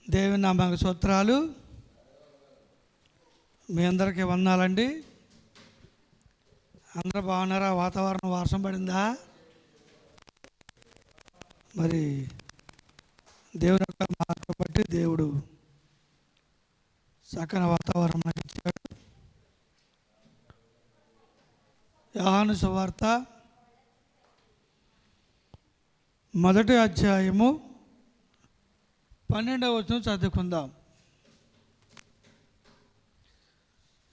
దేవుని నామకు స్తోత్రాలు. మీ అందరికీ వందనాలండి. అందరూ బాగున్నారా? వాతావరణం వర్షం పడిందా? మరి దేవుని యొక్క మాట బట్టి దేవుడు చక్కని వాతావరణం నాకు ఇచ్చాడు. యోహాను సువార్త 1వ అధ్యాయము 12వ వచనం చదువుకుందాం.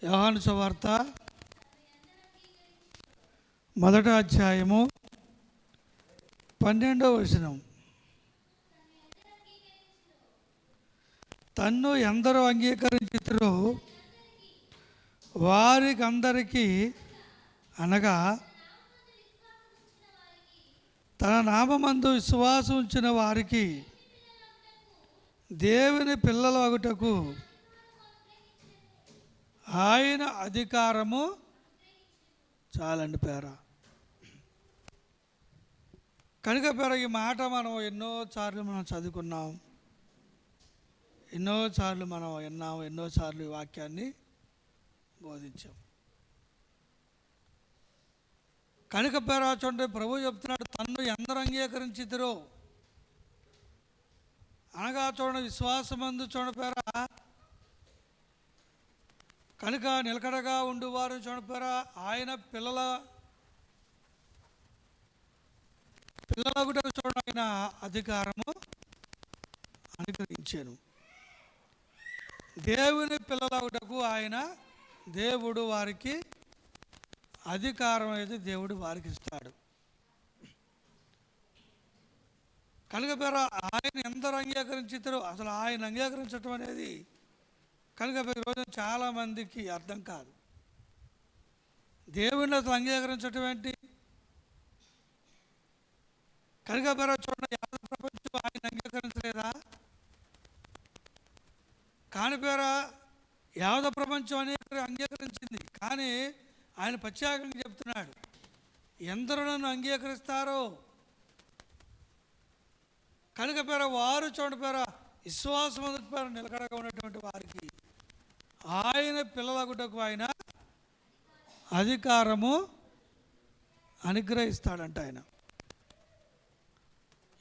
యోహాను సువార్త 1వ అధ్యాయము 12వ వచనం. తన్ను ఎందరూ అంగీకరించుతారో వారికి అందరికీ, అనగా తన నామమందు విశ్వాసం ఉంచిన వారికి దేవుని పిల్లలు అగుటకు ఆయన అధికారము. చాలండి పేర. కనుక పేర ఈ మాట మనం ఎన్నోసార్లు చదువుకున్నాం, ఎన్నోసార్లు మనం విన్నాము, ఎన్నోసార్లు ఈ వాక్యాన్ని బోధించాం. కనుక పేర చూడండి, ప్రభు చెప్తున్నాడు, తన్ను ఎందరు అంగీకరించిద్దరో, అనగా చూడండి విశ్వాసమందు చూడండి పేర కనుక నిలకడగా ఉండువారు చూడండి పేర ఆయన పిల్లలగుటకు చూడండి ఆయన అధికారము అనుగ్రహించాను. దేవుని పిల్లలగుటకు ఆయన దేవుడు వారికి అధికారం అయితే దేవుడు వారికి ఇస్తాడు. కనుక పేర ఆయన ఎందరూ అంగీకరించుతారో, అసలు ఆయన అంగీకరించడం అనేది కనుక ఈరోజు చాలామందికి అర్థం కాదు. దేవుడిని అసలు అంగీకరించడం ఏంటి? కనుక పేర చూడండి, యావత్ ప్రపంచం ఆయన అంగీకరించలేదా? కాని పేర యావత్ ప్రపంచం అనేది అంగీకరించింది. కానీ ఆయన ప్రత్యేకంగా చెప్తున్నాడు, ఎందరూ నన్ను అంగీకరిస్తారో కనుక పేర వారు చూడండి పేర విశ్వాసం పేర నిలకడగా ఉన్నటువంటి వారికి ఆయన పిల్లలగుటకు ఆయన అధికారము అనుగ్రహిస్తాడంట. ఆయన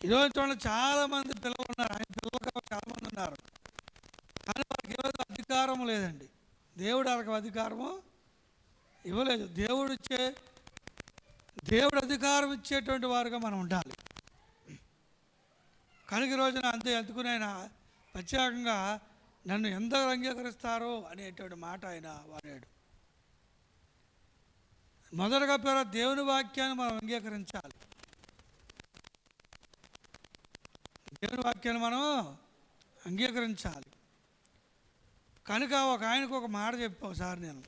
ఈరోజు చూడండి చాలామంది పిల్లలు ఉన్నారు, ఆయన పిల్లలు చాలామంది ఉన్నారు, కానీ వారికి ఈరోజు అధికారం లేదండి. దేవుడు వాళ్ళకి అధికారము ఇవ్వలేదు. దేవుడు అధికారం ఇచ్చేటువంటి వారుగా మనం ఉండాలి. కనుక ఈ రోజున అంతే ఎందుకుని ఆయన ప్రత్యేకంగా నన్ను ఎందరూ అంగీకరిస్తారో అనేటువంటి మాట ఆయన వాడాడు. మొదటగా పేర దేవుని వాక్యాన్ని మనం అంగీకరించాలి. దేవుని వాక్యాన్ని మనం అంగీకరించాలి. కనుక ఆయనకు ఒక మాట చెప్పావు సార్, నేను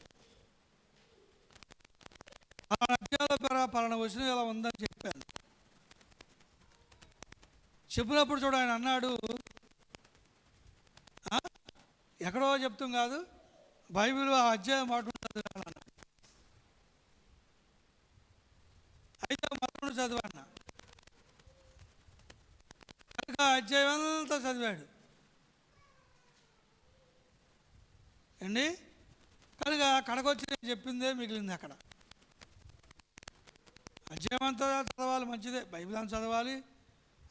పలానా అధ్యాయంలో పేర పలానా వచనం ఇలా ఉందని చెప్పాను. చెప్పినప్పుడు చూడ ఆయన అన్నాడు, ఎక్కడో చెప్తాం కాదు, బైబిల్ ఆ అధ్యాయం మాట చదివాను. అయితే మొదటి చదివాను. కనుక అధ్యాయం అంతా చదివాడు అండి. కనుక కడకొచ్చి నేను చెప్పిందే మిగిలింది. అక్కడ అధ్యాయం అంతా చదవాలి, మంచిదే. బైబిల్ అంతా చదవాలి,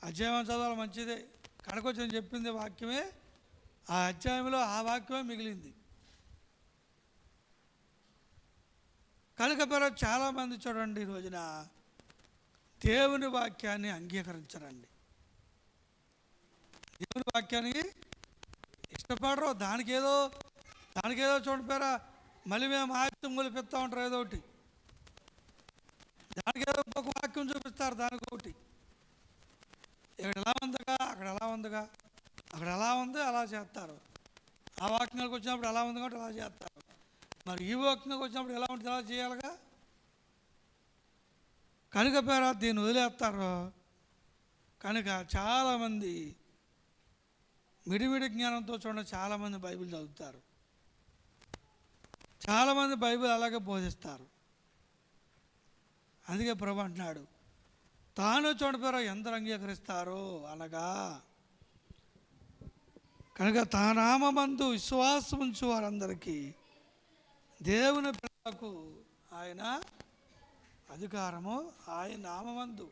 అధ్యాయం చదవాలి, మంచిదే. కడకొచ్చి నేను చెప్పింది వాక్యమే, ఆ అధ్యాయంలో ఆ వాక్యమే మిగిలింది. కనుక పేర చాలామంది చూడండి ఈ రోజున దేవుని వాక్యాన్ని అంగీకరించరండి. దేవుని వాక్యానికి ఇష్టపడరు. దానికేదో చూడండి పేర మళ్ళీ మేము ఆయుత్యం మొలిపిస్తూ ఉంటారు, ఏదో ఒకటి దానికేదో ఒక వాక్యం చూపిస్తారు, దానికి ఒకటి. ఇక్కడ ఎలా ఉందిగా, అక్కడ ఎలా ఉందిగా, అక్కడ ఎలా ఉంది అలా చేస్తారు. ఆ వాక్యంలోకి వచ్చినప్పుడు ఎలా ఉంది కాబట్టి అలా చేస్తారు. మరి ఈ వాక్యంలోకి వచ్చినప్పుడు ఎలా ఉంటుంది ఎలా చేయాలిగా. కనుక పేర దీన్ని వదిలేస్తారు. కనుక చాలామంది మిడిమిడి జ్ఞానంతో చూడండి చాలామంది బైబిల్ చదువుతారు, చాలామంది బైబిల్ అలాగే బోధిస్తారు. అందుకే ప్రభు అంటున్నాడు, తాను చూడపేర ఎందరు అంగీకరిస్తారో అనగా కనుక తన నామమందు విశ్వాసం ఉంచు వారందరికీ దేవుని పిల్లలకు ఆయన అధికారము, ఆయన నామమందు,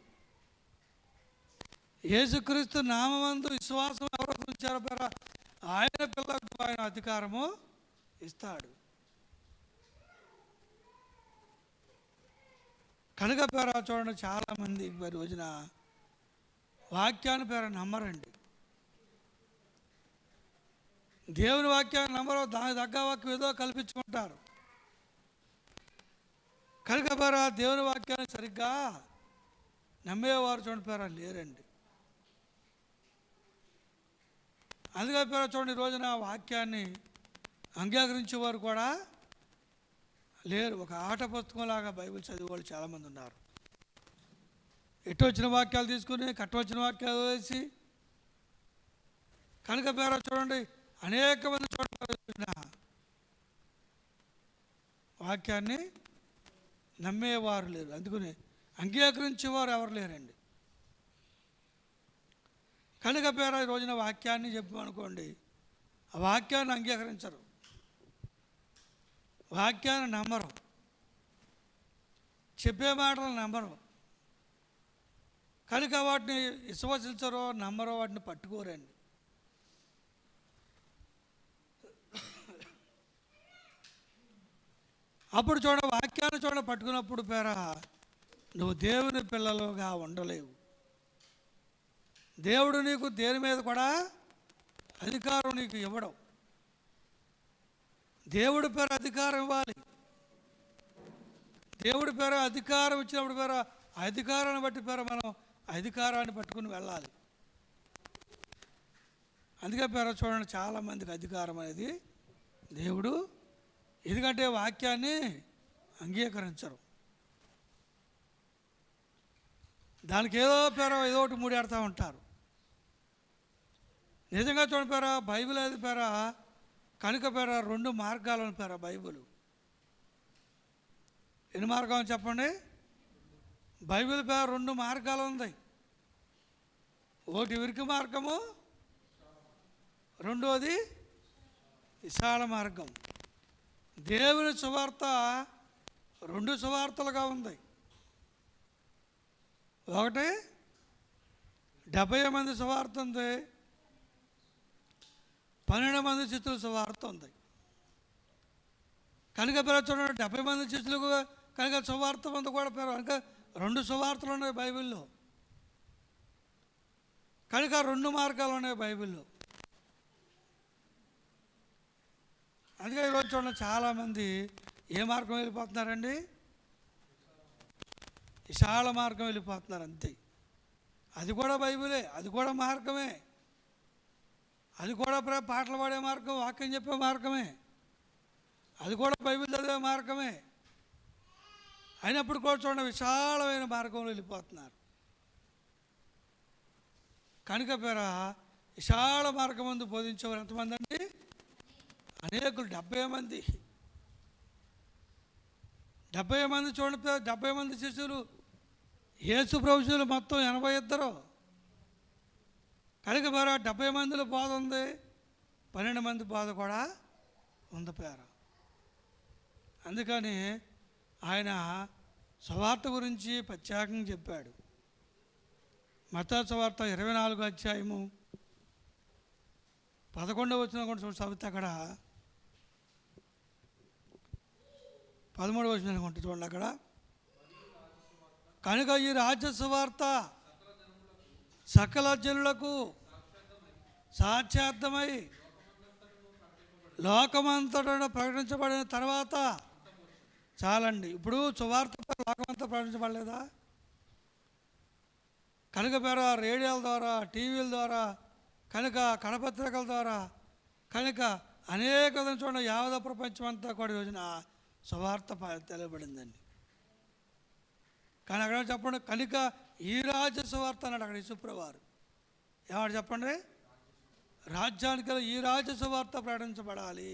యేసుక్రీస్తు నామమందు విశ్వాసం ఎవరు ఉంచారో పేర ఆయన పిల్లలకు ఆయన అధికారము ఇస్తాడు. కనుక పేర చూడండి, చాలామంది ఈ రోజున వాక్యాన్ని పేర నమ్మరండి. దేవుని వాక్యాన్ని నమ్మరు, దానికి తగ్గ వాక్యం ఏదో కల్పించుకుంటారు. కనుక పేర దేవుని వాక్యాన్ని సరిగ్గా నమ్మేవారు చూడండి పేర లేరండి. అందుకే పేర చూడండి, ఈ రోజున వాక్యాన్ని అంగీకరించేవారు కూడా లేరు. ఒక ఆట పుస్తకంలాగా బైబిల్ చదివేవాళ్ళు చాలామంది ఉన్నారు. ఎటు వచ్చిన వాక్యాలు తీసుకుని కట్ట వచ్చిన వాక్యాలు వేసి, కనుక పేర చూడండి అనేక మంది చూడ వాక్యాన్ని నమ్మేవారు లేరు. అందుకని అంగీకరించేవారు ఎవరు లేరండి. కనుక పేర ఈ రోజున వాక్యాన్ని చెప్పామనుకోండి, ఆ వాక్యాన్ని అంగీకరించరు, వాక్యాన్ని నమ్మరు, చెప్పే మాటలు నమ్మరు. కనుక వాటిని విశ్వసించరో నమ్మరో, వాటిని పట్టుకోరండి. అప్పుడు వాక్యాన్ని పట్టుకున్నప్పుడు పేర నువ్వు దేవుని పిల్లలుగా ఉండలేవు. దేవుడు నీకు దేని మీద కూడా అధికారం నీకు ఇవ్వడం. దేవుడి పేర అధికారం ఇవ్వాలి. దేవుడి పేర అధికారం ఇచ్చినప్పుడు పేర అధికారాన్ని బట్టి పేర మనం అధికారాన్ని పట్టుకుని వెళ్ళాలి. అందుకే పేర చూడండి, చాలామందికి అధికారం అనేది దేవుడు, ఎందుకంటే వాక్యాన్ని అంగీకరించరు. దానికి ఏదో పేర ఏదో ఒకటి మూడేడుతూ ఉంటారు. నిజంగా చూడండి పేర బైబిల్ అది పేర కనుక పేర 2 మార్గాలను పేర బైబిల్. ఎన్ని మార్గాలు చెప్పండి? బైబిల్ పేర 2 మార్గాలు ఉంది. ఒకటి విరికి మార్గము, రెండోది విశాల మార్గం. దేవుని సువార్త 2 సువార్తలుగా ఉంది. ఒకటి 70 మంది సువార్త ఉంది, 12 మంది శిష్యుల సువార్త ఉంది. కనుక పేర చూడండి, 70 మంది శిష్యులకు కనుక సువార్త ఉంది కూడా పేరు. కనుక 2 సువార్తలు ఉన్నాయి బైబిల్లో. కనుక 2 మార్గాలు ఉన్నాయి బైబిల్లో. అందుకే ఈరోజు చూడండి, చాలామంది ఏ మార్గం వెళ్ళిపోతున్నారండి? విశాల మార్గం వెళ్ళిపోతున్నారు అంతే. అది కూడా బైబిలే, అది కూడా మార్గమే, అది కూడా పాటలు పాడే మార్గం, వాక్యం చెప్పే మార్గమే, అది కూడా బైబిల్ చదివే మార్గమే. అయినప్పుడు కూడా చూడండి విశాలమైన మార్గంలో వెళ్ళిపోతున్నారు. కనుక పేర విశాల మార్గం ముందు బోధించేవారు ఎంతమంది అండి? అనేకులు, 70 మంది. 70 మంది చూడండి, 70 మంది శిష్యులు, యేసు ప్రభువులు మొత్తం 82. కనుక పేర 70 మందిలో బోధ ఉంది, 12 మంది బోధ కూడా ఉంది పేర. అందుకని ఆయన సువార్త గురించి ప్రత్యేకంగా చెప్పాడు. మత్తయి సువార్త 24వ అధ్యాయము 11వ వచనం కూడా చదివితే అక్కడ 13వ వచనం కొంటే చూడండి అక్కడ, కనుక ఈ రాజ్య సువార్త సకల జనులకు సాక్షార్థమై లోకమంతటా ప్రకటించబడిన తర్వాత చాలండి. ఇప్పుడు సువార్త లోకమంతా ప్రకటించబడలేదా? కనుక పేర రేడియోల ద్వారా, టీవీల ద్వారా, కనుక కరపత్రికల ద్వారా, కనుక అనేక విధంగా చూడండి యావత ప్రపంచం అంతా కూడా రోజున సువార్త తెలియబడిందండి. కానీ అక్కడ చెప్పండి, కనుక ఈ రాజ్య సువార్త అన్నాడు అక్కడ యేసుప్రభువారు. ఏమన్నా చెప్పండి? రాజ్యానికి ఈ రాజ్య సువార్త ప్రకటించబడాలి.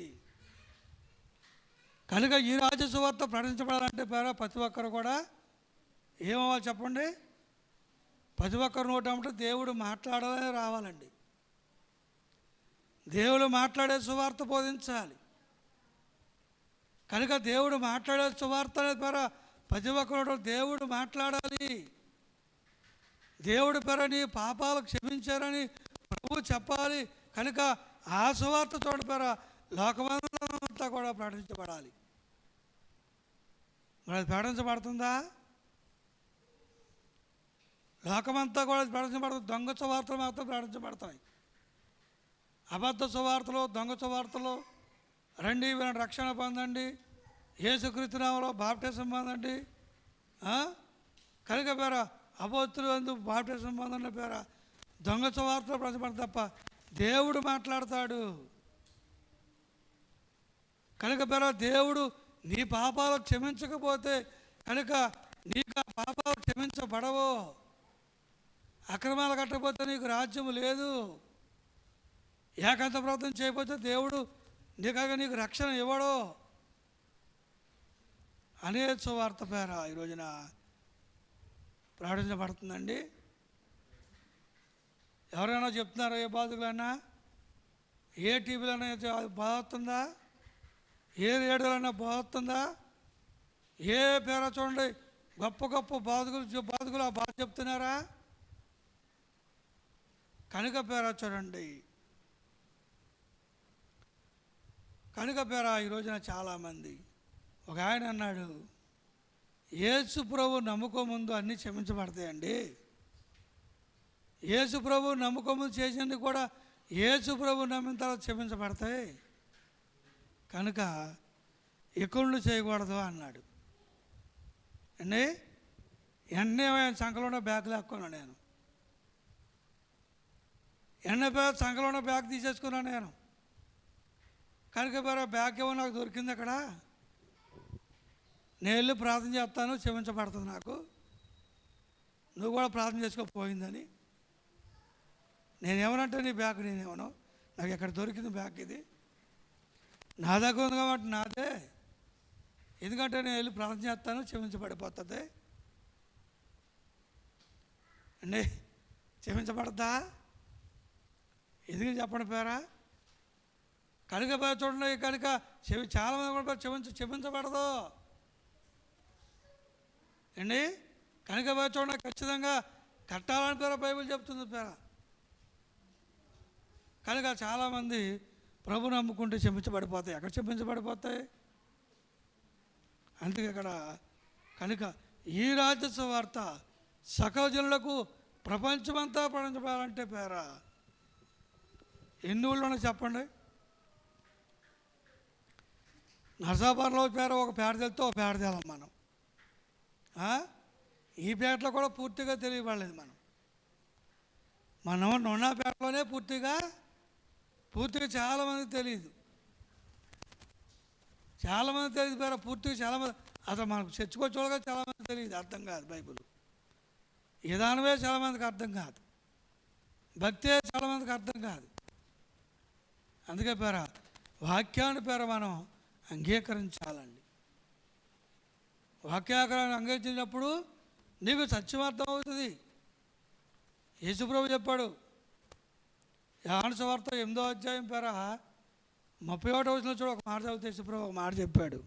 కనుక ఈ రాజ్య సువార్త ప్రకటించబడాలంటే పేర ప్రతి ఒక్కరు కూడా ఏమవ్వాలి చెప్పండి? ప్రతి ఒక్కరు నోటంటే దేవుడు మాట్లాడాలని రావాలండి. దేవుడు మాట్లాడే సువార్త బోధించాలి. కనుక దేవుడు మాట్లాడే సువార్త అనే పేర ప్రతి ఒక్కరు దేవుడు మాట్లాడాలి. దేవుడి పేర నీ పాపాలు క్షమించారని ప్రభు చెప్పాలి. కనుక ఆ సువార్త చోటు పేర లోకమంతా కూడా ప్రకటించబడాలి. మరి అది ప్రకటించబడుతుందా? లోకమంతా కూడా ప్రకటించబడుతుంది. దొంగ సువార్తలు మాత్రం ప్రకటించబడతాయి. అబద్ధ సువార్తలు, దొంగ సువార్తలు. రండి, వీళ్ళని రక్షణ పొందండి, యేసుక్రీస్తు నామములో బాప్టిజం పొందండి, కనుక పేర అబద్ధులు ఎందుకు బాప్టిజం పొందండి పేర దొంగ సువార్తలు ప్రతిపడ తప్ప దేవుడు మాట్లాడతాడు. కనుక పేర దేవుడు నీ పాపాలు క్షమించకపోతే కనుక నీకు ఆ పాపాలు క్షమించబడవు. అక్రమాలు కట్టకపోతే నీకు రాజ్యం లేదు. ఏకాంత ప్రార్థన చేయకపోతే దేవుడు నీకు రక్షణ ఇవ్వడు అనే సువార్త పేర ఈ రోజున ప్రకటించబడుతుందండి. ఎవరైనా చెప్తున్నారో, ఏ బాధకులైనా, ఏ టీవీలైనా బాధతుందా, ఏ రేడియోలైనా బాధతుందా, ఏ పేర చూడండి గొప్ప గొప్ప బాధకులు ఆ బాధ చెప్తున్నారా? కనుక పేర చూడండి, కనుక పేర ఈ రోజున చాలామంది, ఒక ఆయన అన్నాడు, యేసు ప్రభు నమ్మకం ముందు అన్నీ క్షమించబడతాయండి. యేసు ప్రభు నమ్మకం ముందు చేసింది కూడా యేసు ప్రభు నమ్మిన తర్వాత క్షమించబడతాయి. కనుక ఇకుళ్ళు చేయకూడదు అన్నాడు అండి. ఎన్నే సంఖలో బ్యాగ్ లాక్కున్నాను నేను, సంఖలో బ్యాగ్ తీసేసుకున్నాను నేను. కనుక బ్యాగ్ ఏమో నాకు దొరికింది అక్కడ, నేను వెళ్ళి ప్రార్థన చేస్తాను, క్షమించబడుతుంది నాకు, నువ్వు కూడా ప్రార్థన చేసుకోపోయిందని. నేనేమనంటే నీ బ్యాగ్ నేనేమను, నాకు ఎక్కడ దొరికింది బ్యాగ్, ఇది నా దగ్గర ఉంది కాబట్టి నాదే, ఎందుకంటే నేను వెళ్ళి ప్రార్థన చేస్తాను, క్షమించబడిపోతుంది అండి. క్షమించబడద్దా? ఎందుకు చెప్పండి పేరా? కనుక చూడండి, కనుక చాలామంది కూడా క్షమించబడదు అండి. కనుక చూడండి, ఖచ్చితంగా కట్టాలని పేర బైబిల్ చెప్తుంది పేర. కనుక చాలామంది ప్రభు నమ్ముకుంటే క్షమించబడిపోతాయి. ఎక్కడ క్షమించబడిపోతాయి? అందుకే ఇక్కడ కనుక ఈ రాజ్య సువార్త సకల జనులకు ప్రపంచమంతా ప్రకటించబడాలంటే పేర ఎన్ని ఊళ్ళో చెప్పండి. నర్సాపురంలో పేర ఒక పేడదలతో ఒక పేడదేలం మనం, ఈ పేటలో కూడా పూర్తిగా తెలియబడలేదు. మనం నొన్నాపేటలోనే పూర్తిగా చాలామంది తెలియదు, పేర పూర్తిగా చాలామంది అసలు మనకు చర్చకొచ్చేవాళ్ళుగా చాలామంది తెలియదు, అర్థం కాదు. బైబిల్ విధానమే చాలామందికి అర్థం కాదు, భక్తే చాలామందికి అర్థం కాదు. అందుకే పేర వాక్యాన్ని పేర మనం అంగీకరించాలండి. వాక్యాకరాన్ని అంగీకరించినప్పుడు నీకు సత్యం అర్థం అవుతుంది. యేసుప్రభు చెప్పాడు, యోహాను సువార్త 8వ అధ్యాయం పేర 31వ వచనంలో చూడ ఒక మాట చదివితే యేసుప్రభు ఒక మాట చెప్పాడు.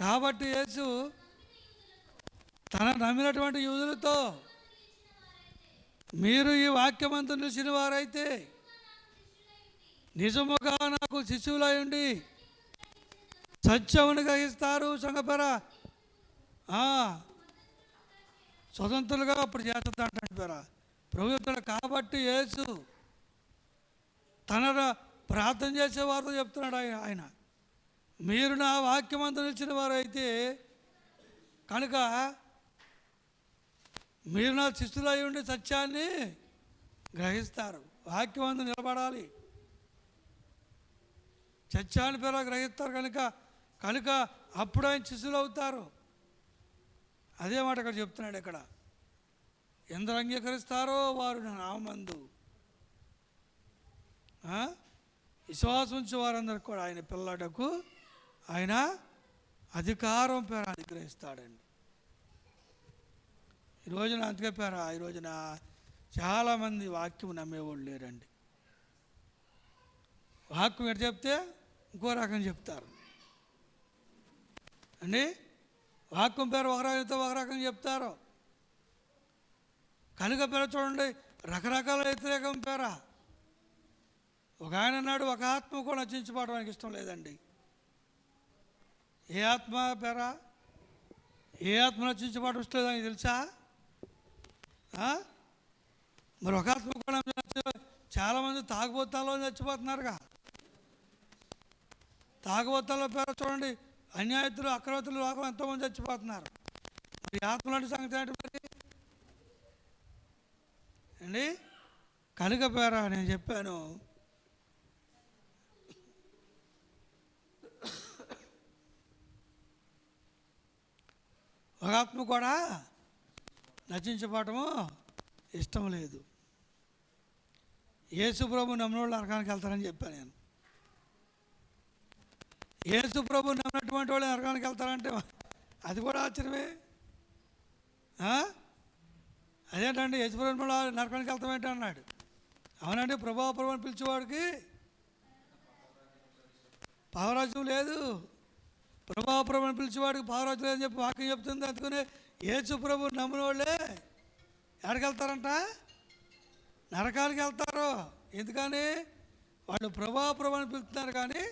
కాబట్టి యేసు తన నమ్మినటువంటి యూదులతో, మీరు ఈ వాక్యమంతా నిలిచిన వారైతే నిజముగా నాకు శిశువులై ఉండి సత్యమును గ్రహిస్తారు. సంగపేర స్వతంత్రులుగా అప్పుడు చేస్తా అంటాడు పేర ప్రభుత్వం. కాబట్టి యేసు తన ప్రార్థన చేసేవారితో చెప్తున్నాడు ఆయన, మీరు నా వాక్యమంతా నిలిచిన వారు అయితే కనుక మీరు నా శిష్యులై ఉండి సత్యాన్ని గ్రహిస్తారు. వాక్యమంతా నిలబడాలి, సత్యాన్ని పేర గ్రహిస్తారు. కనుక అప్పుడు ఆయన శిష్యులు అవుతారు. అదే మాట ఇక్కడ చెప్తున్నాడు. ఇక్కడ ఎందరు అంగీకరిస్తారో వారు నా నామందు విశ్వాసం ఉంచే వారందరికీ కూడా ఆయన పిల్లలకు ఆయన అధికారం పేర అనుగ్రహిస్తాడండి. ఈ రోజున అందుకే పేర ఈ రోజున చాలామంది వాక్యం నమ్మేవాళ్ళు లేరండి. వాక్యం ఎటు చెప్తే ఇంకో రకం చెప్తారు అండి. వాక్యం పేరు ఒక రకంతో ఒక రకం చెప్తారు. కనుక పేర చూడండి, రకరకాల వ్యతిరేకం పేర. ఒక ఆయన అన్నాడు, ఒక ఆత్మ కూడా నశించుకోవడానికి ఇష్టం లేదండి. ఏ ఆత్మ పేర? ఏ ఆత్మ నశించుకోవడం ఇష్టం లేదని తెలుసా? మరి ఒక ఆత్మ కూడా చాలామంది తాగుబోతాల్లో చచ్చిపోతున్నారుగా. తాగుబోతాల్లో పేర చూడండి, అన్యాయతులు అక్రమతులు లోకం ఎంతోమంది చచ్చిపోతున్నారు. మరి ఆత్మ లాంటి సంగతి ఏంటి మరి అండి? కనుక పేర నేను చెప్పాను, ఒక ఆత్మ కూడా నశించిపోవటము ఇష్టం లేదు. యేసు ప్రభు నమ్మినోళ్ళు నరకానికి వెళ్తారని చెప్పాను నేను. యేసు ప్రభు నమ్మినటువంటి వాళ్ళు నరకానికి వెళ్తారంటే అది కూడా ఆశ్చర్యమే. అదేంటండి, యేసు ప్రభు నరకానికి వెళ్తామేంటి అన్నాడు. అవునండి, ప్రభుని పిలిచేవాడికి పావరాజ్యం లేదు. ప్రభుని పిలిచేవాడికి పావరాజ్యం లేదని చెప్పి వాక్యం చెప్తుంది. అందుకనే యేసు ప్రభు నమ్మిన వాళ్ళే ఎక్కడికి వెళ్తారంట? నరకానికి వెళ్తారు. ఎందుకని? వాళ్ళు ప్రభుని పిలుస్తున్నారు కానీ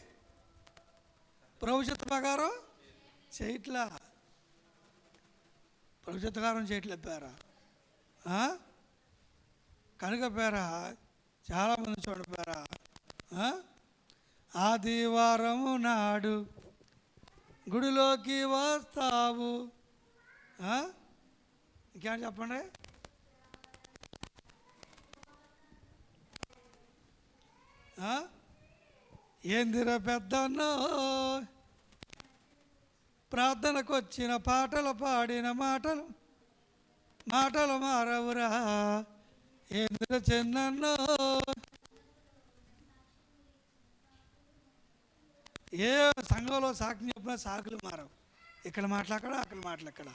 ప్రభు చిత్త ప్రకారం చేయట్లా. ప్రభు చిత్త ప్రకారం చేయట్లే పేర. కనుక పేర చాలామంది చూడండి పేర, ఆదివారము నాడు గుడిలోకి వస్తావు. ఇంకేం చెప్పండి? ఏందిరా పెద్దన్నో, ప్రార్థనకు వచ్చిన పాటలు పాడిన మాటలు మారవురా. ఏందిరా చిన్నన్నో, ఏ సంఘంలో సాకుని చెప్పినా సాకులు మారవు. ఇక్కడ మాట్లాడక్కడ, అక్కడ మాట్లాడక్కడ.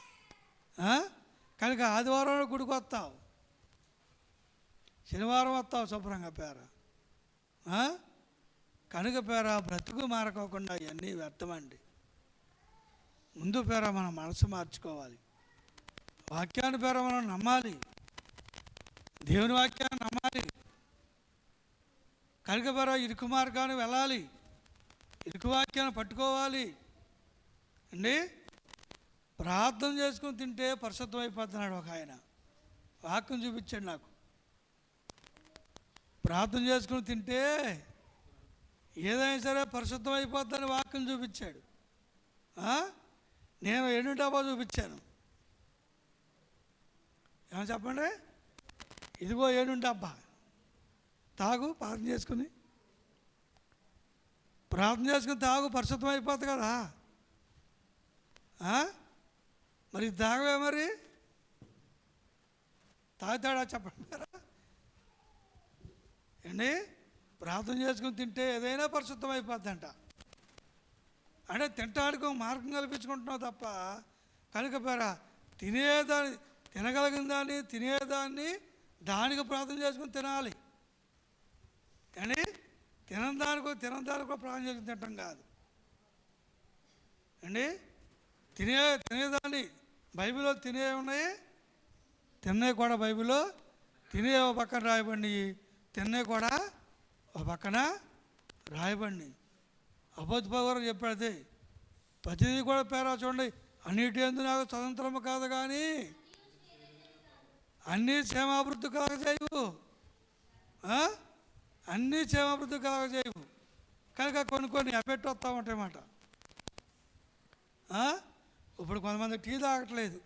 కనుక ఆదివారం గుడికి వస్తావు, శనివారం వస్తావు శుభ్రంగా పేర. కనుక పేర బ్రతుకు మారకోకుండా ఇవన్నీ వ్యర్థమండి. ముందు పేర మనం మనసు మార్చుకోవాలి. వాక్యాన్ని పేర మనం నమ్మాలి, దేవుని వాక్యాన్ని నమ్మాలి. కనుక పేర ఇరుకు మార్గాన్ని వెళ్ళాలి, ఇరుకు వాక్యాన్ని పట్టుకోవాలి అండి. ప్రార్థన చేసుకుని తింటే పరిశుద్ధం అయిపోతున్నాడు ఒక ఆయన. వాక్యం చూపించాడు నాకు. ప్రార్థన చేసుకుని తింటే ఏదైనా సరే పరిశుద్ధం అయిపోద్దని వాక్యం చూపించాడు. నేను 2 డబ్బా చూపించాను. ఏమని చెప్పండి? ఇదిగో 7 డబ్బా తాగు, ప్రార్థన చేసుకుని తాగు, పరిశుద్ధం అయిపోతుంది కదా. మరి తాగవే, మరి తాగుతాడా చెప్పండి అండి. ప్రార్థన చేసుకుని తింటే ఏదైనా పరిశుద్ధం అయిపోద్దంట. అంటే తింటానికి మార్గం కల్పించుకుంటున్నావు తప్ప. కనుక పేర తినగలిగిన దాన్ని తినేదాన్ని దానికి ప్రార్థన చేసుకుని తినాలి అండి. తినదానికి కూడా ప్రార్థన చేసుకుని తినటం కాదు అండి. తినేదాన్ని బైబిల్లో తినే ఉన్నాయి, తిన్నవి కూడా బైబిల్లో తినే ఒక పక్కన రాయబడి, తిన్నవి కూడా ఒక పక్కన రాయబడి. అబద్ధపౌరు చెప్పాడు, ప్రతిదీ కూడా పేర చూడండి, అన్నిటి యందు నాకు స్వతంత్రము కాదు కానీ అన్నీ క్షేమాభివృద్ధి కలగజేయవు, అన్నీ క్షేమాభివృద్ధి కలగజేయవు. కనుక కొన్ని ఎఫెక్ట్ వస్తూ ఉంటాయన్నమాట. ఇప్పుడు కొంతమంది టీ తాగట్లేదు,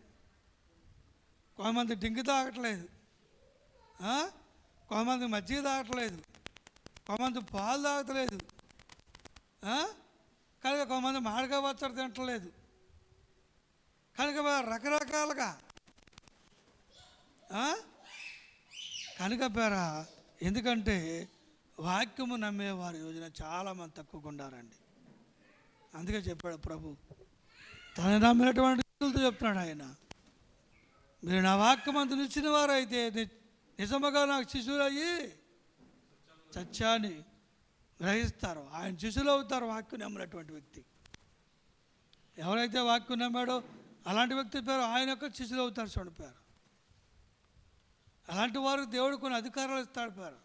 కొంతమంది డ్రింక్ తాగట్లేదు, కొంతమంది మజ్జిగ తాగట్లేదు, కొంతమంది పాలు తాగట్లేదు, కనుక కొంతమంది మామిడికాయ పచ్చడి తింటలేదు. కనుక రకరకాలుగా కనుక పేర. ఎందుకంటే వాక్యము నమ్మేవారి యోజన చాలామంది తక్కువగా ఉండారండి. అందుకే చెప్పాడు ప్రభు, తను నమ్మినటువంటి వ్యక్తులతో చెప్తున్నాడు ఆయన, మీరు నా వాక్యమందు నిలిచిన వారు అయితే నిజముగా నాకు శిశువులయ్యి సత్యాన్ని గ్రహిస్తారు, ఆయన శిష్యులు అవుతారు. వాక్యం నమ్మినటువంటి వ్యక్తి, ఎవరైతే వాక్యం నమ్మాడో అలాంటి వ్యక్తి పేరు ఆయన యొక్క శిష్యులు అవుతారు. చూడండి పేరు, అలాంటి వారికి దేవుడు కొన్ని అధికారాలు ఇస్తాడు. పేరు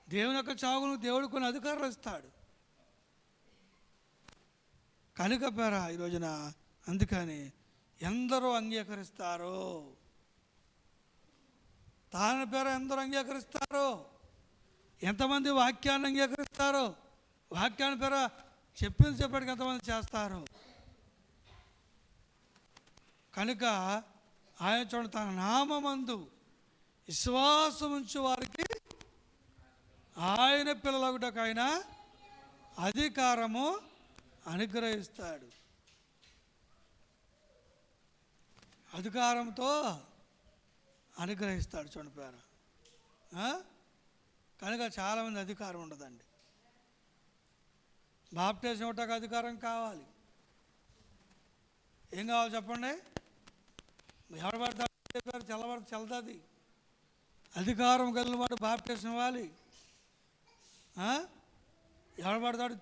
దేవుని యొక్క చావును దేవుడు కొన్ని అధికారాలు ఇస్తాడు కనుక పేర ఈ రోజున. అందుకని ఎందరో అంగీకరిస్తారో, తాను పేర ఎందరో అంగీకరిస్తారో, ఎంతమంది వాక్యాన్ని అంగీకరిస్తారో, వాక్యాన్ని పేర చెప్పింది చెప్పడానికి ఎంతమంది చేస్తారు. కనుక ఆయన చూడండి, తన నామమందు విశ్వాసం ఉంచు వారికి ఆయన పిల్లలగుటకు ఆయన అధికారము అనుగ్రహిస్తాడు. అధికారంతో అనుగ్రహిస్తాడు. చూడండి పేర. కనుక చాలామంది అధికారం ఉండదండి. బాప్టిజం ఇవ్వటానికి అధికారం కావాలి. ఏం కావాలి చెప్పండి? ఎవరు పడతాడు పేరు చల్లతుంది. అధికారం కలిగిన వాడు బాప్టిజం ఇవ్వాలి. ఎవరు పడతాడు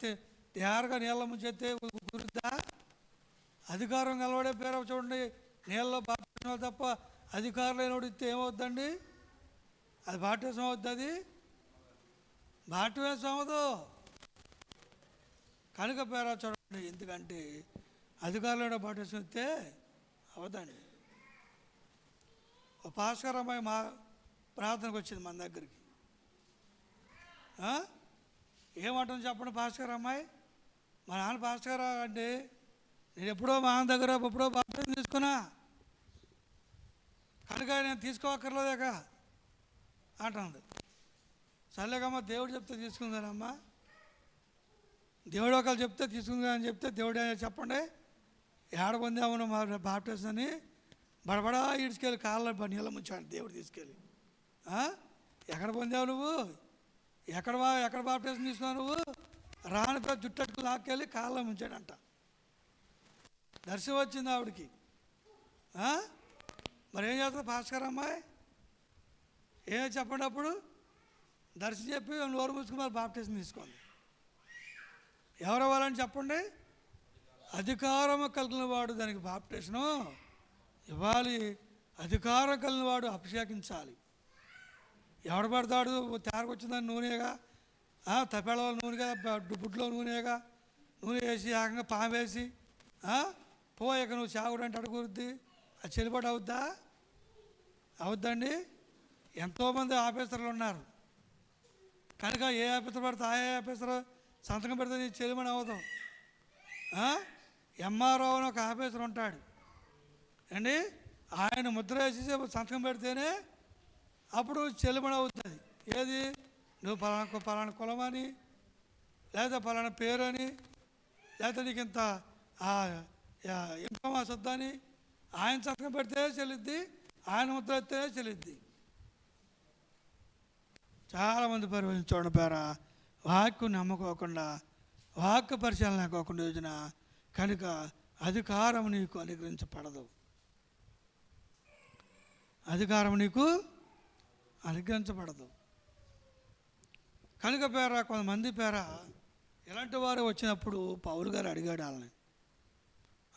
తయారుగా నీళ్ళ ముంచెత్తే కుదురుద్దా? అధికారం కలవాడే పేరు చూడండి, నీళ్ళలో బాప్టిజం తప్ప అధికారం లేనివాడు ఇస్తే ఏమవుద్దండి? అది బాప్టిజం అవుద్ది, అది బాప్టిజం అవ్వదు. కనుక పేర చూడండి, ఎందుకంటే అధికారులు బాప్టిజం ఇస్తే అవదండి. ఓ పాస్టర్ అమ్మాయి మా ప్రార్థనకు వచ్చింది మన దగ్గరికి. ఏమంటుంది చెప్పండి పాస్టర్ అమ్మాయి? మా నాన్న పాస్టర్ అంటే నేను ఎప్పుడో మా నాన్న దగ్గర ఎప్పుడో బాప్టిజం తీసుకున్నా కనుక నేను తీసుకోక్కర్లేదాక అంటుంది. సర్లేకమ్మా, దేవుడు చెప్తే తీసుకుందానమ్మా, దేవుడు ఒకళ్ళు చెప్తే తీసుకుందా అని చెప్తే దేవుడు చెప్పండి ఏడ పొందామను మా బాప్టిజం అని బడబడా ఈడ్చుకెళ్ళి కాళ్ళ నీళ్ళ ముంచాడు దేవుడు తీసుకెళ్ళి. ఎక్కడ పొందావు నువ్వు? ఎక్కడ బాప్టిజం తీసుకున్నావు నువ్వు? రాని పేరు జుట్టట్టుకు లాక్కెళ్ళి కాళ్ళ ముంచాడంట. దర్శనం వచ్చింది ఆవిడికి. మరి ఏం చేస్తుంది పాస్టర్ అమ్మాయి? ఏం చెప్పండి అప్పుడు? దర్శనం చెప్పి నోరు మూసుకుని మరి బాప్టిజం తీసుకోండి. ఎవరు అవ్వాలని చెప్పండి? అధికారం కలిగిన వాడు దానికి బాప్టిజం ఇవ్వాలి. అధికారం కలిగిన వాడు అభిషేకించాలి. ఎవడు పడతాడు? తేరకొచ్చిందని నూనెగా, తపేళ నూనెగా, బుడ్లో నూనెగా, నూనె వేసి ఏకంగా పాము వేసి పోయాక నువ్వు చావుడు అంటే అడుగుద్ది. అది చెల్లుబాటు అవుద్దా? అవుద్దండి. ఎంతోమంది ఆఫీసర్లు ఉన్నారు కనుక ఏ ఆఫీసర్ పడితే ఆ ఆఫీసర్ సంతకం పెడితే నీ చెల్లుమని అవ్వదు. ఎంఆర్ఓ అని ఒక ఆఫీసర్ ఉంటాడు అండి, ఆయన ముద్ర వేసి సంతకం పెడితేనే అప్పుడు చెల్లుమని అవుతుంది. ఏది? నువ్వు పలానా కులమని, లేదా పలానా పేరు అని, లేకపోతే నీకు ఇంత ఇన్కమ్ వస్తుందని ఆయన సంతకం పెడితే చెల్లిద్ది, ఆయన ముద్ర ఎత్తే చెల్లిద్ది. చాలామంది చూడండి పేర వాక్కు నమ్ముకోకుండా, వాక్కు పరిశీలన లేకోకుండా యోజన కనుక అధికారం నీకు అనుగ్రహించబడదు. అధికారం నీకు అనుగ్రహించబడదు. కనుక పేర కొంతమంది పేర ఇలాంటి వారు వచ్చినప్పుడు పౌలు గారు అడిగాడు వాళ్ళని.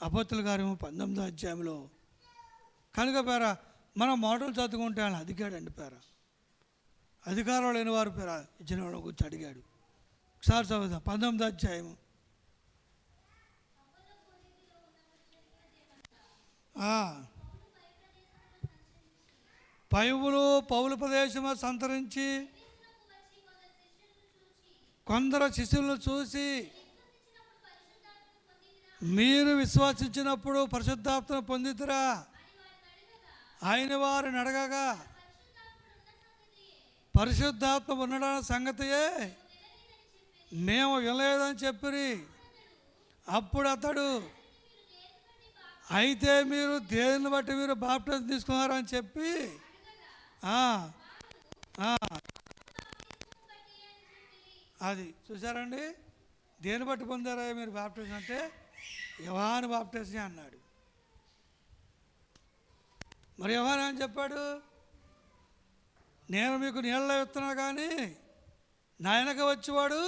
అపోస్తుల కార్యము 19వ అధ్యాయంలో కనుక పేర మనం మోడల్ చదువుకుంటే వాళ్ళని అడిగాడండి. పేర అధికారం లేని వారు పేర ఇచ్చిన వాళ్ళ గురించి అడిగాడు. ఒకసారి చదువుదాం 19వ అధ్యాయము. పౌలు ప్రదేశము సంతరించి కొందరు శిష్యులను చూసి, మీరు విశ్వసించినప్పుడు పరిశుద్ధాత్మను పొందితురా ఆయన వారిని అడగగా, పరిశుద్ధాత్మ ఉండడానికి సంగతియే మేము వినలేదని చెప్పిరి. అప్పుడు అతడు, అయితే మీరు దేనిని బట్టి మీరు బాప్టిజం తీసుకున్నారని చెప్పి, అది చూసారండి. దేని బట్టి పొందారా మీరు బాప్టిజం అంటే? యోహాను బాప్టిజం అన్నాడు. మరి యోహాను అని చెప్పాడు, నేను మీకు నీళ్ళలో ఇస్తున్నా కానీ నా వెనక వచ్చేవాడు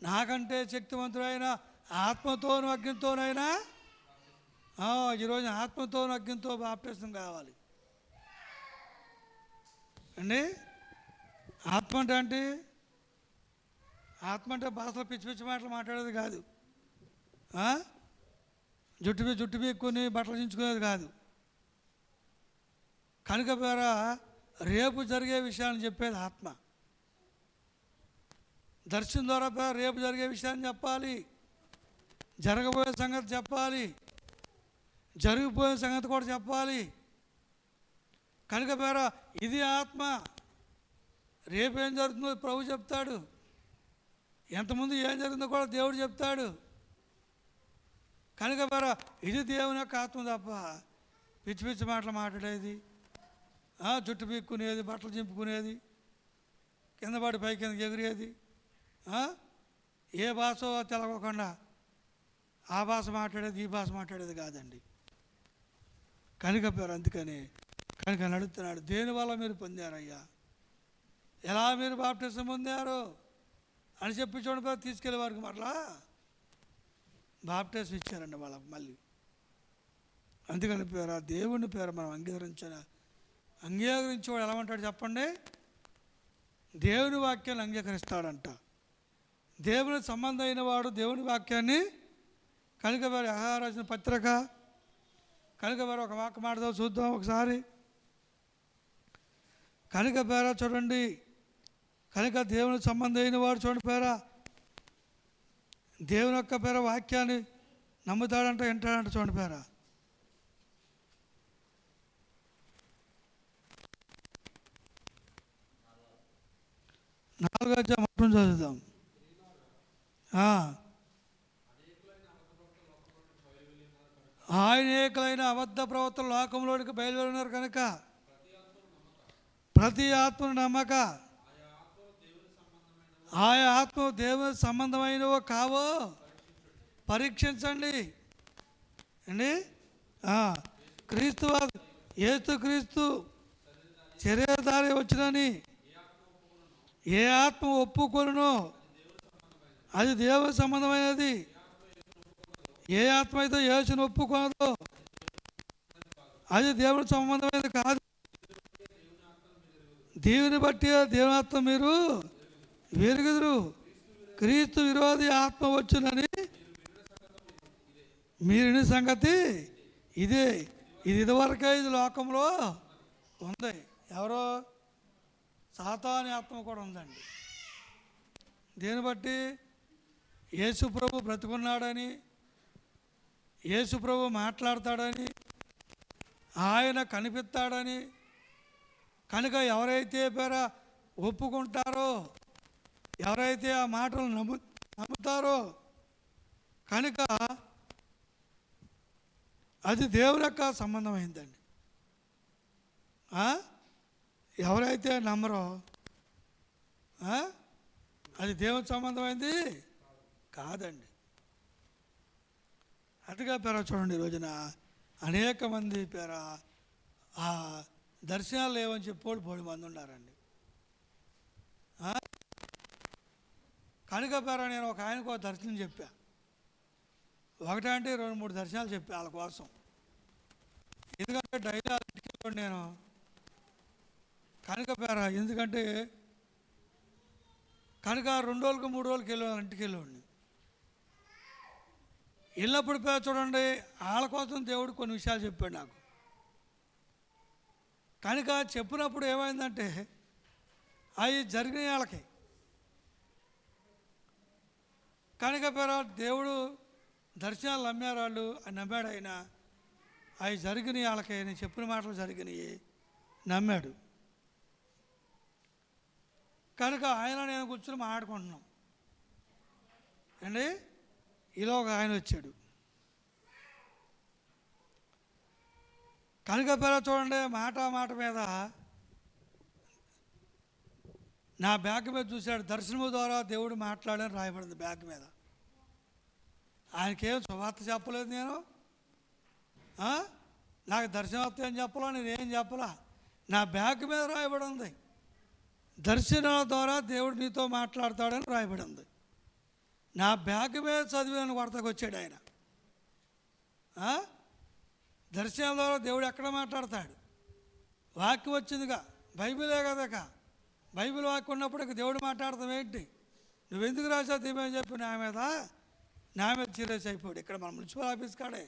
నాకంటే శక్తివంతుడైన ఆత్మతోను అగ్నితోనైనా ఈరోజు ఆత్మతోను అగ్నితో బాప్టిజం కావాలి అండి. ఆత్మ అంటే ఏంటి? ఆత్మ అంటే భాషలో పిచ్చి పిచ్చి మాటలు మాట్లాడేది కాదు, జుట్టు పీక్కుని బట్టలు చించుకునేది కాదు. కనుక పేరా రేపు జరిగే విషయాన్ని చెప్పేది ఆత్మ. దర్శనం ద్వారా పేర రేపు జరిగే విషయాన్ని చెప్పాలి, జరగబోయే సంగతి చెప్పాలి, జరిగిపోయే సంగతి కూడా చెప్పాలి. కనుక పేర ఇది ఆత్మ. రేపేం జరుగుతుందో ప్రభు చెప్తాడు, ఎంతమంది ఏం జరిగిందో కూడా దేవుడు చెప్తాడు. కనుక పేర ఇది దేవుని యొక్క ఆత్మ తప్ప పిచ్చి పిచ్చి మాటలు మాట్లాడేది, జుట్టు పీక్కునేది, బట్టలు చింపుకునేది, కింద పడి పై కిందకి ఎగిరేది, ఏ భాష తెలవకుండా ఆ భాష మాట్లాడేది ఈ భాష మాట్లాడేది కాదండి. కనుక పేరు అందుకని కనుక నడుస్తున్నాడు, దేనివల్ల మీరు పొందారయ్యా, ఎలా మీరు బాప్టిజం పొందారు అని చెప్పి చూడండి పేరు తీసుకెళ్ళే వారికి మరలా బాప్టిజం ఇచ్చారండి వాళ్ళకి మళ్ళీ. అందుకని పేరు ఆ దేవుని పేరు మనం అంగీకరించేవాడు ఎలా ఉంటాడు చెప్పండి? దేవుని వాక్యాన్ని అంగీకరిస్తాడంట. దేవుని సంబంధం అయిన వాడు దేవుని వాక్యాన్ని. కనుక వారి రాసిన పత్రిక కనుక వారు ఒక వాక్య మాటతో చూద్దాం ఒకసారి. కనుక పేర చూడండి, కనుక దేవుని సంబంధం అయిన వాడు చూడండి పేర దేవుని యొక్క పేర వాక్యాన్ని నమ్ముతాడంట, వింటాడంట. చూడండి పేర 4వ అధ్యాయం మొత్తం చదువుదాం. అనేకులైన అబద్ధ ప్రవర్తన లోకంలోనికి బయలుదేరినారు కనుక ప్రతి ఆత్మను నమ్మక ఆయా ఆత్మ దేవుని సంబంధమైనవో కావో పరీక్షించండి అండి. యేసుక్రీస్తు శరీరధారి వచ్చినని ఏ ఆత్మ ఒప్పుకొనునో అది దేవుని సంబంధమైనది, ఏ ఆత్మ అయితే యేసుని ఒప్పుకొనదో అది దేవుని సంబంధమైనది కాదు. దేవుని బట్టి దేవుని ఆత్మ మీరు వెరుగుదురు. క్రీస్తు విరోధి ఆత్మ వచ్చునని మీరు సంగతి ఇదే. ఇది ఇదివరకే ఇది లోకంలో ఉంది. ఎవరో సాతాను ఆత్మ కూడా ఉందండి. దేని బట్టి? యేసు ప్రభు బ్రతుకున్నాడని, యేసు ప్రభు మాట్లాడతాడని, ఆయన కనిపిస్తాడని. కనుక ఎవరైతే పేర ఒప్పుకుంటారో, ఎవరైతే ఆ మాటలు నమ్ముతారో కనుక అది దేవుని యొక్క సంబంధమైందండి. ఎవరైతే నమ్మరో అది దేవుని సంబంధమైంది కాదండి. అదిగా పేర చూడండి, ఈ రోజున అనేక మంది పేర ఆ దర్శనాలు లేవని చెప్పోడు 10 మంది ఉన్నారండి. కనుక పేర నేను ఒక ఆయనకు ఒక దర్శనం చెప్పా, ఒకటంటే 2-3 దర్శనాలు చెప్పా వాళ్ళ కోసం. ఎందుకంటే డైలీ ఇంటికి వెళ్ళండి నేను. కనుక పేర ఎందుకంటే కనుక 2 రోజులకు 3 రోజులకి వెళ్ళేవాళ్ళు, ఇంటికి వెళ్ళేవాడిని. వెళ్ళినప్పుడు పేర చూడండి వాళ్ళ కోసం దేవుడు కొన్ని విషయాలు చెప్పాడు నాకు. కనుక చెప్పినప్పుడు ఏమైందంటే అవి జరిగిన వాళ్ళకి కనుక పేర దేవుడు దర్శనాలు నమ్మారు వాళ్ళు, నమ్మాడు ఆయన. అవి జరిగినాయి వాళ్ళకి, నేను చెప్పిన మాటలు జరిగినాయి, నమ్మాడు. కనుక ఆయన నేను కూర్చొని మాట్లాడుకుంటున్నాం అండి. ఇలా ఒక ఆయన వచ్చాడు. కనుక పేర చూడండి మాట మీద నా బ్యాగ్ మీద చూశాడు. దర్శనము ద్వారా దేవుడు మాట్లాడని రాయబడింది బ్యాగ్ మీద. ఆయనకేం సువార్త చెప్పలేదు నేను, నాకు దర్శనవార్త ఏం చెప్పలా, నేనేం చెప్పలా. నా బ్యాగ్ మీద రాయబడి ఉంది దర్శనాల ద్వారా దేవుడు నీతో మాట్లాడతాడని రాయబడి ఉంది. నా బ్యాగ్ మీద చదివిన వార్తకు వచ్చాడు ఆయన. దర్శనాల ద్వారా దేవుడు ఎక్కడ మాట్లాడతాడు? వాక్యం వచ్చిందిగా, బైబిలే కదక. బైబిల్ వాక్యం ఉన్నప్పుడు దేవుడు మాట్లాడతాం ఏంటి? నువ్వెందుకు రాసావు దీమని చెప్పి నా మీద సీరియస్ అయిపోయాడు. ఇక్కడ మన మున్సిపల్ ఆఫీస్ కాడే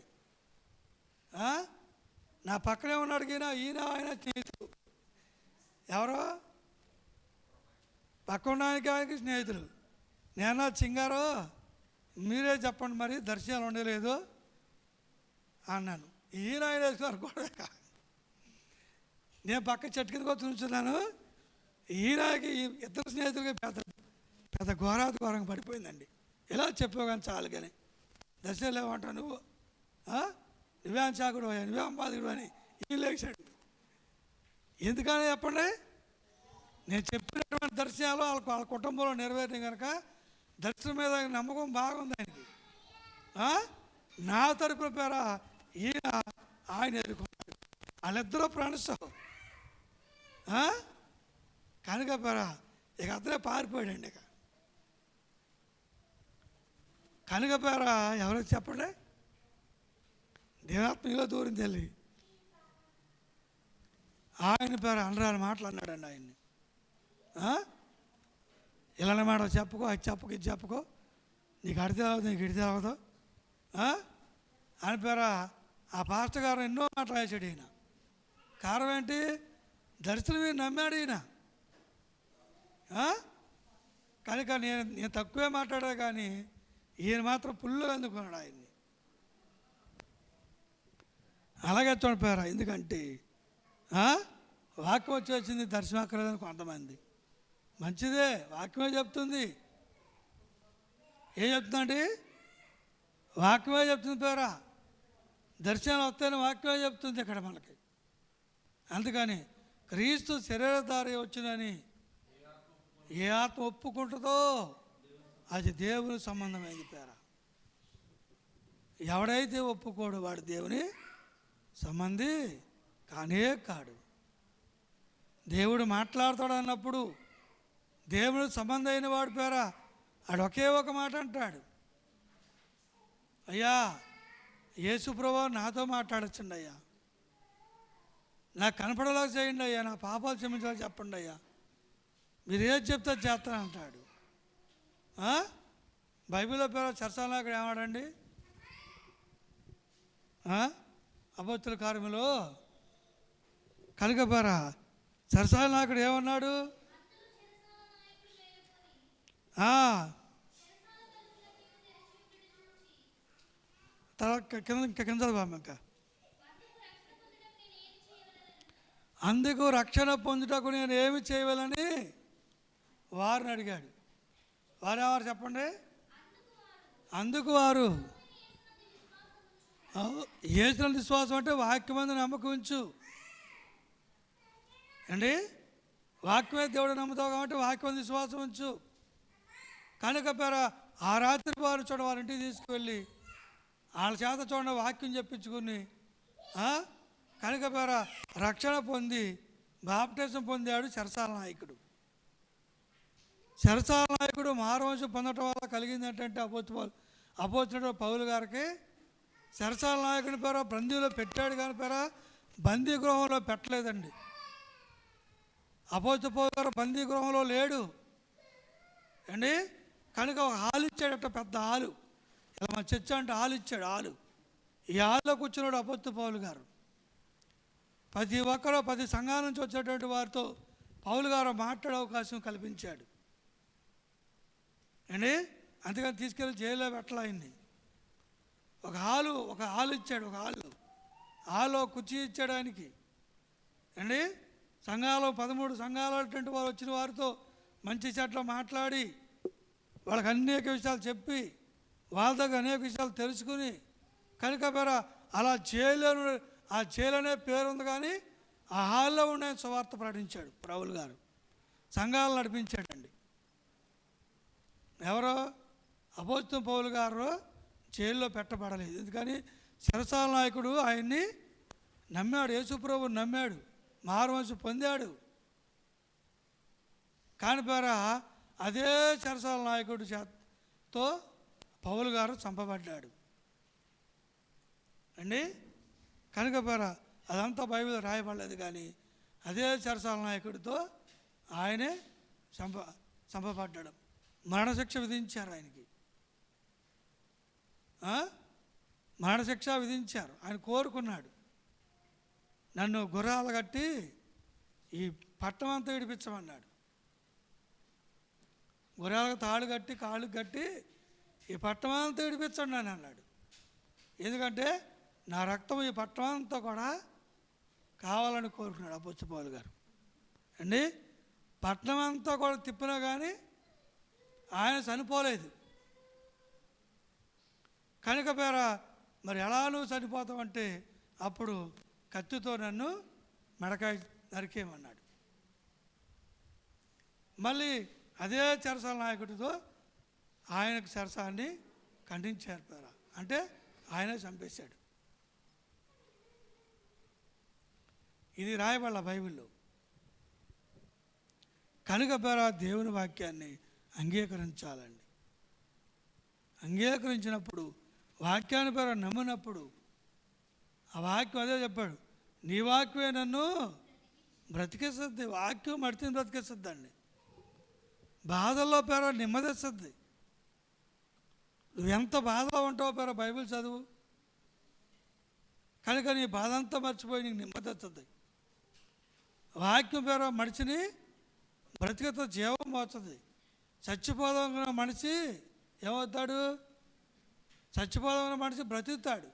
నా పక్కనే ఉన్నాడు ఈయన ఆయన స్నేహితులు. ఎవరో పక్కన ఆయనకి స్నేహితులు. నేనా చింగారో మీరే చెప్పండి మరి దర్శనాలు ఉండలేదు అన్నాను. ఈయన ఆయన వేసుకున్నారు కూడా. నేను పక్క చెట్టు కింద కూర్చున్నాను. ఈయనకి ఇద్దరు స్నేహితులకి పెద్ద ఘోరంగా పడిపోయిందండి. ఇలా చెప్పావు కానీ చాలు. కానీ దర్శనాలు ఏమంటావు నువ్వు? నువ్వేం చాకుడు అయ్యా, నువ్వేం బాధకుడు అని ఈ లేచాడు. ఎందుకని చెప్పండి? నేను చెప్పినటువంటి దర్శనాలు వాళ్ళ కుటుంబంలో నెరవేరినాయి కనుక దర్శనం మీద నమ్మకం బాగుంది ఆయనకి. నా తరపున పేర ఈయన ఆయన ఎదుర్కొన్నాడు. వాళ్ళిద్దరూ ఫ్రెండ్స్ కనుక పేర ఇక అతనే పారిపోయాడండి. ఇక కనుక పేర ఎవరికి చెప్పండి? దేవాత్మలో దూరం వెళ్ళి ఆయన పేరు అనరాని మాటలు అన్నాడండి ఆయన్ని. ఇలానే మాట చెప్పుకో, అది చెప్పుకో, ఇది చెప్పుకో, నీకు అడితే అవ్వదు, నీకు ఇడితే అవ్వదు అని పేర ఆ పాస్టర్ గారు ఎన్నో మాటలు వేసాడు. ఈయన కారణం ఏంటి? దర్శనం నమ్మాడు ఈయన. కనుక నేను తక్కువే మాట్లాడా కానీ ఈయన మాత్రం పుల్లుగా అందుకున్నాడు ఆయన్ని. అలాగే చూడిపోయారా? ఎందుకంటే వాక్యం వచ్చేసింది, దర్శనం అక్కర్లేదని కొంతమంది. మంచిదే, వాక్యమే చెప్తుంది. ఏం చెప్తుందండి? వాక్యమే చెప్తుంది పేరా. దర్శనం వస్తేనే వాక్యమే చెప్తుంది ఇక్కడ మనకి. అందుకని క్రీస్తు శరీరధారి వచ్చిందని ఏ ఆత్మ ఒప్పుకుంటుందో అది దేవుని సంబంధమైంది పేరా. ఎవడైతే ఒప్పుకోడు వాడు దేవుని సంబంధి కానే కాడు. దేవుడు మాట్లాడతాడు అన్నప్పుడు దేవుడు సంబంధం అయిన వాడు పేరా ఆడు ఒకే ఒక మాట అంటాడు, అయ్యా యేసుప్రభు నాతో మాట్లాడచ్చండి అయ్యా, నాకు కనపడేలా చేయండి అయ్యా, నా పాపాలు క్షమించాలో చెప్పండి అయ్యా, మీరు ఏది చెప్తే చేస్తాను అంటాడు. బైబిల్లో పేరు చర్చలో అక్కడ ఏమాడండి? అపోస్తుల కార్యములో కనుక పేరా సరసాల నాయకుడు ఏమన్నాడు? తర్వాత కింద ఇంకా అందుకు రక్షణ పొందుటకు నేను ఏమి చేయవాలని వారిని అడిగాడు. వారెవరు చెప్పండి? అందుకు వారు యేసునందు విశ్వాసం అంటే వాక్యమందు నమ్మకం ఉంచు అండి. వాక్యమే దేవుడు నమ్ముతావు కాబట్టి వాక్యమందు విశ్వాసం ఉంచు. కనుక పేర ఆ రాత్రి వారు చూడ వారి ఇంటికి తీసుకువెళ్ళి వాళ్ళ చేత చూడండి వాక్యం చెప్పించుకుని కనుక పేర రక్షణ పొంది బాప్టిజం పొందాడు చెరసాల నాయకుడు. చెరసాల నాయకుడు మారువంశం పొందటం వల్ల కలిగింది ఏంటంటే అపోస్తులుడు పౌలు గారికి చెరసాల నాయకుడి పేర బందీలో పెట్టాడు కానీ పేర బందీ గృహంలో పెట్టలేదండి. అపోస్తుల పౌలు గారు బందీ గృహంలో లేడు అండి. కనుక ఒక హాలు ఇచ్చాడట, పెద్ద హాలు. ఇలా మన చర్చ అంటే హాలు ఇచ్చాడు. హాలు ఈ హాల్లో కూర్చున్నాడు అపోస్తుల పౌలు గారు. ప్రతి ఒక్కరూ 10 సంఘాల నుంచి వచ్చేటువంటి వారితో పౌలు గారు మాట్లాడే అవకాశం కల్పించాడు అండి. అందుకని తీసుకెళ్ళి జైల్లో పెట్టాలి ఆయన్ని. ఒక హాలు ఇచ్చాడు. ఒక హాల్లో కుర్చీ ఇచ్చాడు ఆయనకి అండి. సంఘాలు 13 సంఘాలు అటువంటి వారు వచ్చిన వారితో మంచి చెట్లు మాట్లాడి వాళ్ళకి అనేక విషయాలు చెప్పి వాళ్ళ దగ్గర అనేక విషయాలు తెలుసుకుని కనుక పేర అలా ఆ జైలు అనే పేరు ఉంది కానీ ఆ హాల్లో ఉండే సువార్త ప్రకటించాడు పౌలు గారు. సంఘాలు నడిపించాడండి. ఎవరో అపోస్తుల పౌలు గారు జైల్లో పెట్టబడలేదు. ఎందుకని చెరసాల నాయకుడు ఆయన్ని నమ్మాడు, యేసుప్రభుని నమ్మాడు, మారుమనసు పొందాడు. కాని పేర అదే చెరసాల నాయకుడి చేతతో పౌలు గారు చంపబడ్డాడు అండి. కనుక పేర అదంతా బైబిల్ రాయబడలేదు, కానీ అదే చెరసాల నాయకుడితో ఆయనే చంపబడ్డాడు. మరణశిక్ష విధించారు ఆయనకి, మరణశిక్ష విధించారు. ఆయన కోరుకున్నాడు, నన్ను గుర్రాలు కట్టి ఈ పట్టణం అంతా విడిపించమన్నాడు. గుర్రాలకు తాడు కట్టి కాళ్ళకు కట్టి ఈ పట్టణం అంతా విడిపించండి అని అన్నాడు. ఎందుకంటే నా రక్తం ఈ పట్టణం అంతా కూడా కావాలని కోరుకున్నాడు అపొస్తలుడు పౌలు గారు అండి. పట్టణం అంతా కూడా తిప్పినా కానీ ఆయన చనిపోలేదు. కనుక పేర మరి ఎలా నువ్వు చనిపోతావంటే అప్పుడు కత్తితో నన్ను మెడకాయ నరికేయమన్నాడు. మళ్ళీ అదే చెరసాల నాయకుడితో ఆయనకు చెరసాన్ని ఖండించారు పేర, అంటే ఆయనే చంపేశాడు. ఇది రాయబడ్డ బైబిల్లో. కనుక పేర దేవుని వాక్యాన్ని అంగీకరించాలండి. అంగీకరించినప్పుడు వాక్యాన్ని పేర నమ్మినప్పుడు ఆ వాక్యం అదే చెప్పాడు, నీ వాక్యమే నన్ను బ్రతికేస్తుంది. వాక్యం మడితిని బ్రతికేస్తుందండి. బాధల్లో పేర నెమ్మదిస్తుంది. నువ్వు ఎంత బాధలో ఉంటావో పేర బైబిల్ చదువు, కనుక నీ బాధ అంతా మర్చిపోయి నీకు నెమ్మది వస్తుంది. వాక్యం పేర మనిషిని బ్రతికతో జీవం పోతుంది. చచ్చిపోదామన్న మనిషి ఏమవుతాడు? చచ్చిపోదామన్న మనిషి బ్రతుకుతాడు.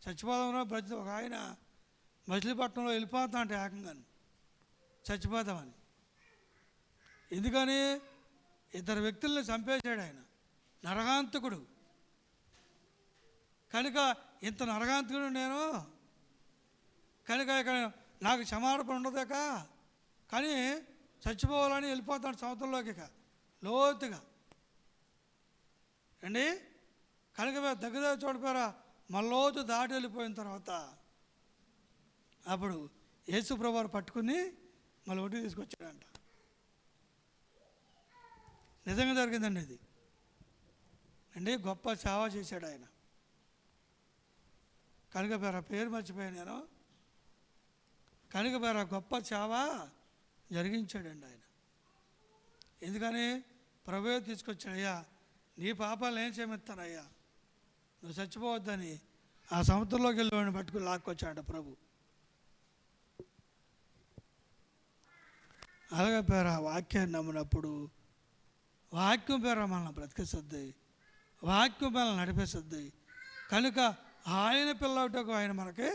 చచ్చిపోదామన్న ఒక ఆయన మచిలీపట్నంలో వెళ్ళిపోతా అంటే ఏకంగా చచ్చిపోదామని. ఎందుకని? ఇద్దరు వ్యక్తుల్ని చంపేశాడు ఆయన, నరకాంతకుడు. కనుక ఇంత నరకాంతకుడు నేను, కనుక ఇక్కడ నాకు క్షమాపణ ఉండదాక, కానీ చచ్చిపోవాలని వెళ్ళిపోతాడు సముద్రంలోకి ఇక లోతుగా అండి. కనుక దగ్గర చూడిపోయారా మళ్ళోతు దాటి వెళ్ళిపోయిన తర్వాత అప్పుడు యేసు ప్రభువారు పట్టుకుని మళ్ళీ ఒడ్డు తీసుకొచ్చాడంట. నిజంగా జరిగిందండి ఇది అండి. గొప్ప సేవ చేశాడు ఆయన. కనుక పేరు మర్చిపోయాను నేను. కనుక గొప్ప సేవ జరిగించాడండి ఆయన. ఎందుకని? ప్రభువే తీసుకొచ్చాడు. అయ్యా నీ పాపాలు ఏం చేయమెత్తానయ్యా, నువ్వు చచ్చిపోవద్దని ఆ సముద్రంలోకి వెళ్ళి పట్టుకుని లాక్కొచ్చాడు ప్రభు. అలాగే వాక్యాన్ని నమ్మినప్పుడు వాక్యం మనల్ని బ్రతికిస్తుంది, వాక్యం మనల్ని నడిపిస్తుంది. కనుక ఆయన పిల్లటకు ఆయన మనకి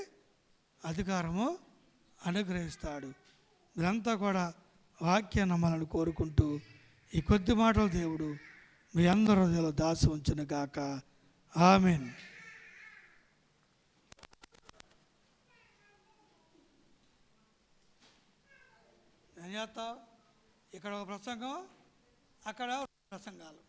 అధికారము అనుగ్రహిస్తాడు. ఇదంతా కూడా వాక్యం నమ్మాలని కోరుకుంటూ ఈ కొద్ది మాటలు దేవుడు మీ అందరి హృదయంలో దాచి ఉంచును గాక. ఆమేన్. ఏం చేస్తావు? ఇక్కడ ఒక ప్రసంగం, అక్కడ ప్రసంగాలు.